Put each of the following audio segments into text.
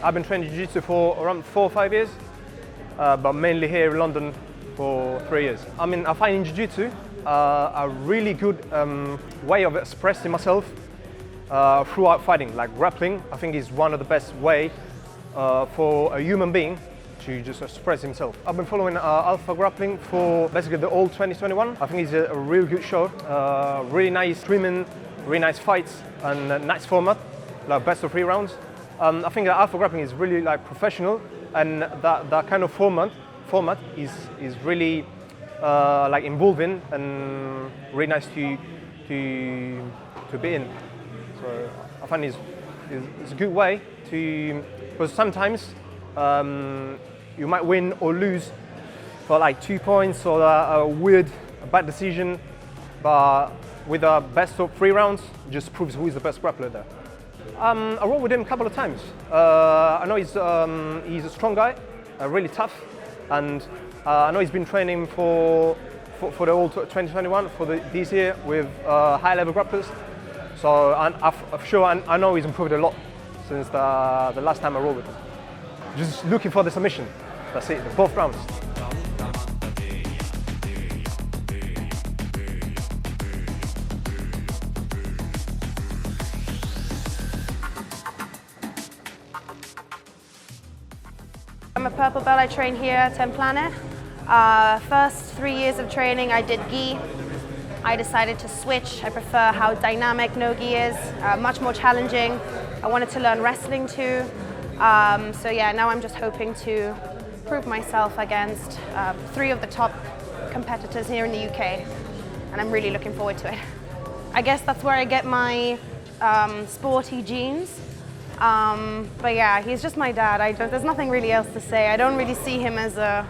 I've been training Jiu Jitsu for around 4 or 5 years, but mainly here in London for 3 years. I mean, I find in Jiu Jitsu a really good way of expressing myself throughout fighting. Like grappling, I think is one of the best way for a human being to just express himself. I've been following Alpha Grappling for basically the whole 2021. I think it's a really good show. Really nice streaming, really nice fights, and a nice format, like best of 3 rounds. I think that Alpha Grappling is really like professional, and that kind of format is really like involving and really nice to be in. So I find it's a good way to, because sometimes you might win or lose for like 2 points or a bad decision, but with the best of 3 rounds, just proves who is the best grappler there. I rolled with him a couple of times. I know he's a strong guy, really tough, and I know he's been training for the whole 2021 for this year with high-level grapplers. So I know he's improved a lot since the last time I rolled with him. Just looking for the submission. That's it, both rounds. I'm a purple belt. I train here at 10 Planet. First 3 years of training I did gi. I decided to switch. I prefer how dynamic no gi is, much more challenging. I wanted to learn wrestling too. So yeah, now I'm just hoping to prove myself against 3 of the top competitors here in the UK, and I'm really looking forward to it. I guess that's where I get my sporty genes. But yeah, he's just my dad. There's nothing really else to say. I don't really see him as a,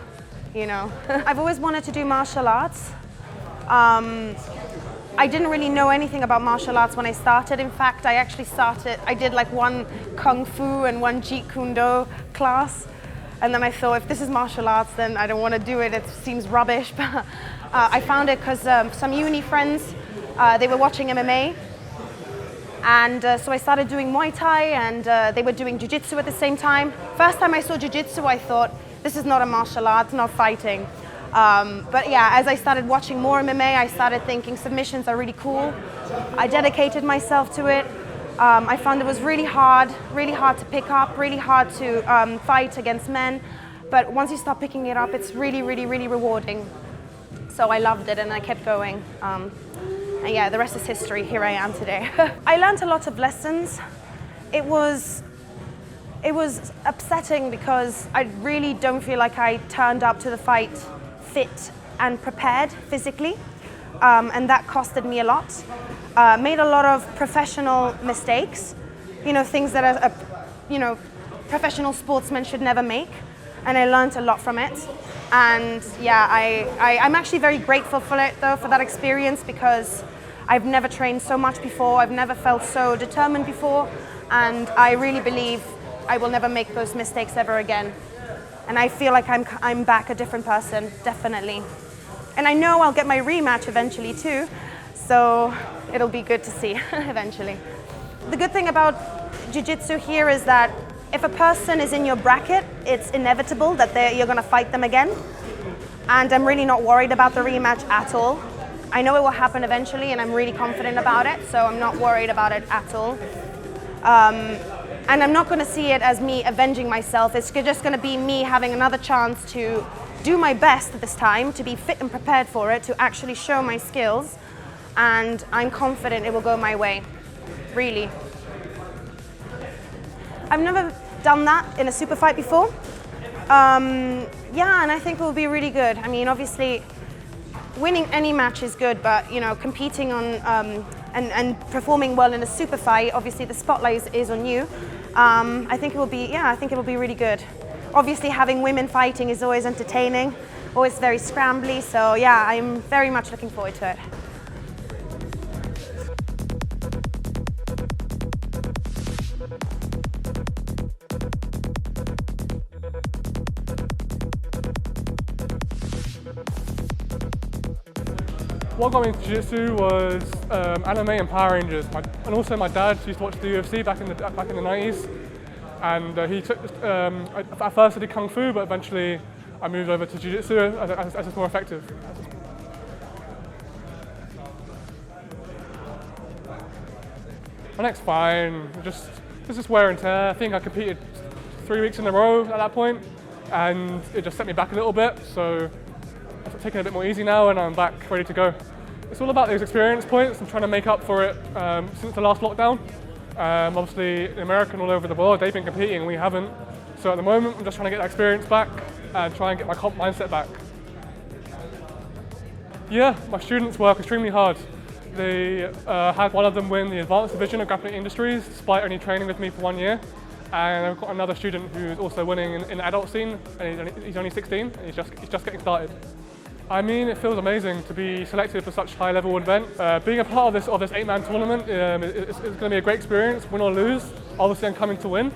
you know. I've always wanted to do martial arts. I didn't really know anything about martial arts when I started. In fact, I did like 1 Kung Fu and 1 Jeet Kune Do class. And then I thought, if this is martial arts, then I don't want to do it. It seems rubbish. But I found it because some uni friends, they were watching MMA. And so I started doing Muay Thai, and they were doing Jiu Jitsu at the same time. First time I saw Jiu Jitsu, I thought, this is not a martial art, it's not fighting. But yeah, as I started watching more MMA, I started thinking submissions are really cool. I dedicated myself to it. I found it was really hard to pick up, really hard to fight against men. But once you start picking it up, it's really, really, really rewarding. So I loved it and I kept going. And yeah, the rest is history. Here I am today. I learned a lot of lessons. It was upsetting because I really don't feel like I turned up to the fight fit and prepared physically, and that costed me a lot. Made a lot of professional mistakes, you know, things that professional sportsmen should never make, and I learned a lot from it. And yeah, I'm actually very grateful for it though, for that experience, because I've never trained so much before, I've never felt so determined before, and I really believe I will never make those mistakes ever again. And I feel like I'm back a different person, definitely. And I know I'll get my rematch eventually too, so it'll be good to see eventually. The good thing about Jiu Jitsu here is that if a person is in your bracket, it's inevitable that you're gonna fight them again. And I'm really not worried about the rematch at all. I know it will happen eventually, and I'm really confident about it, so I'm not worried about it at all. And I'm not going to see it as me avenging myself. It's just going to be me having another chance to do my best this time, to be fit and prepared for it, to actually show my skills. And I'm confident it will go my way, really. I've never done that in a super fight before. Yeah, and I think it will be really good. I mean, obviously, winning any match is good, but you know, competing on and performing well in a super fight, obviously the spotlight is on you. I think it will be, yeah, I think it will be really good. Obviously, having women fighting is always entertaining, always very scrambly. So yeah, I'm very much looking forward to it. What got me into Jiu-Jitsu was anime and Power Rangers, and also my dad used to watch the UFC back in the 90s. And he took, at first I did Kung Fu, but eventually I moved over to Jiu Jitsu as it's more effective. My neck's fine, just wear and tear. I think I competed 3 weeks in a row at that point, and it just set me back a little bit, so I'm taking it a bit more easy now and I'm back ready to go. It's all about those experience points and trying to make up for it since the last lockdown. Obviously, the American all over the world, they've been competing and we haven't. So at the moment, I'm just trying to get that experience back and try and get my comp mindset back. Yeah, my students work extremely hard. They had one of them win the advanced division of grappling industries, despite only training with me for 1 year. And I've got another student who's also winning in the adult scene, and he's only 16, and he's just getting started. I mean, it feels amazing to be selected for such high-level event. Being a part of this 8-man tournament is going to be a great experience, win or lose. Obviously, I'm coming to win,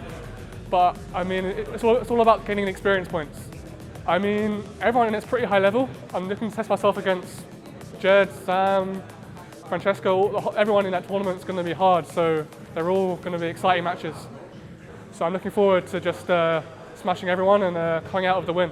but I mean, it's all about gaining the experience points. I mean, everyone in it's pretty high level. I'm looking to test myself against Jed, Sam, Francesco. Everyone in that tournament is going to be hard, so they're all going to be exciting matches. So I'm looking forward to just smashing everyone and coming out of the win.